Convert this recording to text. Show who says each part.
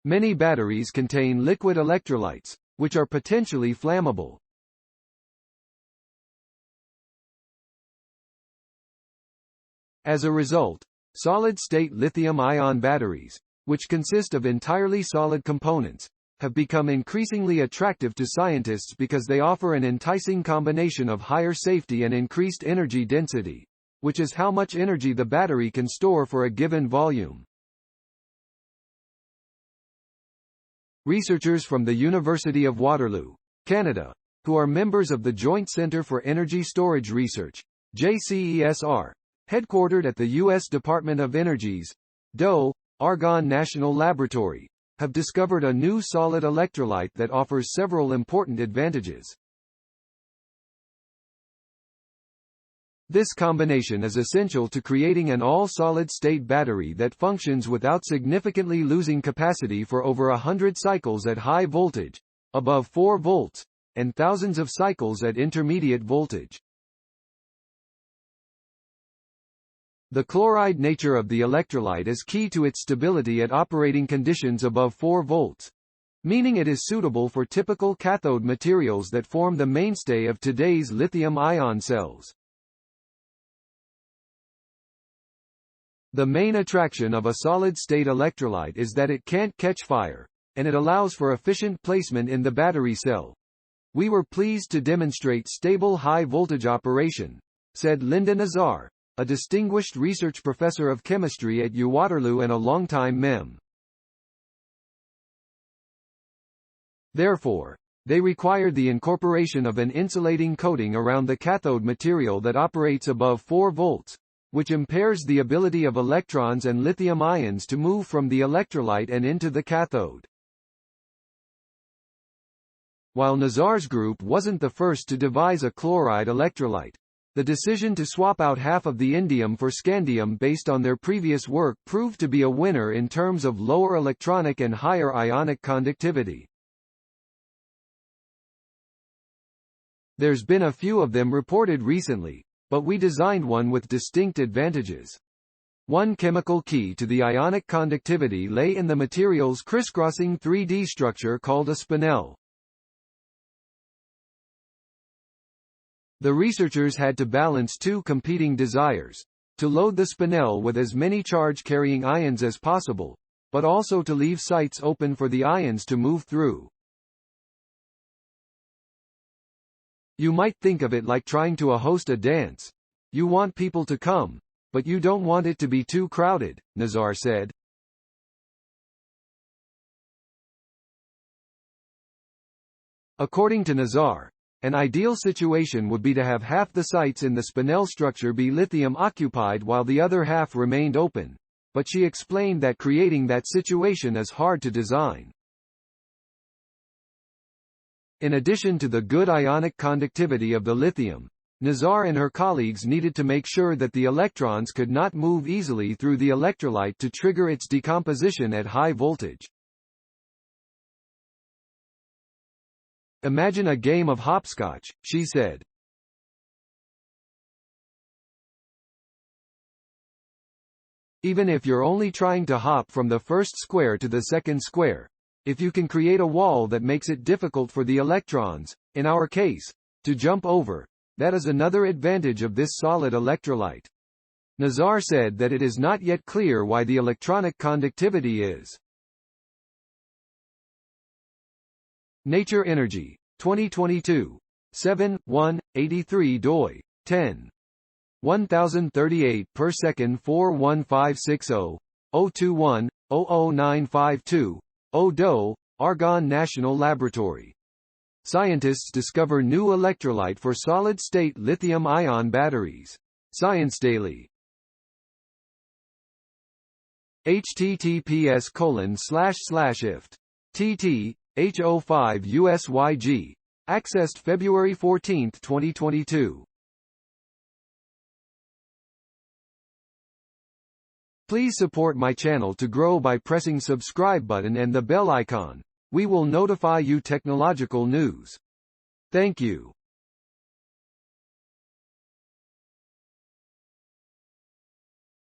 Speaker 1: Many batteries contain liquid electrolytes, which are potentially flammable. As a result, solid-state lithium-ion batteries, which consist of entirely solid components, have become increasingly attractive to scientists because they offer an enticing combination of higher safety and increased energy density, which is how much energy the battery can store for a given volume. Researchers from the University of Waterloo, Canada, who are members of the Joint Centre for Energy Storage Research, JCESR, headquartered at the U.S. Department of Energy's DOE Argonne National Laboratory, have discovered a new solid electrolyte that offers several important advantages. This combination is essential to creating an all-solid-state battery that functions without significantly losing capacity for over 100 cycles at high voltage, above 4 volts, and thousands of cycles at intermediate voltage. The chloride nature of the electrolyte is key to its stability at operating conditions above 4 volts, meaning it is suitable for typical cathode materials that form the mainstay of today's lithium-ion cells. The main attraction of a solid-state electrolyte is that it can't catch fire, and it allows for efficient placement in the battery cell. We were pleased to demonstrate stable high-voltage operation, said Linda Nazar, a distinguished research professor of chemistry at Waterloo and a longtime MEM. Therefore, they required the incorporation of an insulating coating around the cathode material that operates above 4 volts, which impairs the ability of electrons and lithium ions to move from the electrolyte and into the cathode. While Nazar's group wasn't the first to devise a chloride electrolyte, the decision to swap out half of the indium for scandium based on their previous work proved to be a winner in terms of lower electronic and higher ionic conductivity. There's been a few of them reported recently, but we designed one with distinct advantages. One chemical key to the ionic conductivity lay in the material's crisscrossing 3D structure called a spinel. The researchers had to balance two competing desires: to load the spinel with as many charge-carrying ions as possible, but also to leave sites open for the ions to move through. You might think of it like trying to host a dance. You want people to come, but you don't want it to be too crowded, Nazar said. According to Nazar, an ideal situation would be to have half the sites in the spinel structure be lithium occupied while the other half remained open, but she explained that creating that situation is hard to design. In addition to the good ionic conductivity of the lithium, Nazar and her colleagues needed to make sure that the electrons could not move easily through the electrolyte to trigger its decomposition at high voltage. Imagine a game of hopscotch, she said. Even if you're only trying to hop from the first square to the second square, if you can create a wall that makes it difficult for the electrons, in our case, to jump over, that is another advantage of this solid electrolyte. Nazar said that it is not yet clear why the electronic conductivity is. Nature Energy, 2022. 7/1/83 doi. 10. 1038 per second 41560 021 00952 DOE, Argonne National Laboratory. Scientists discover new electrolyte for solid-state lithium-ion batteries. Science Daily. https://ift tt/h05 USYG. Accessed February 14, 2022. Please support my channel to grow by pressing subscribe button and the bell icon. We will notify you technological news. Thank you.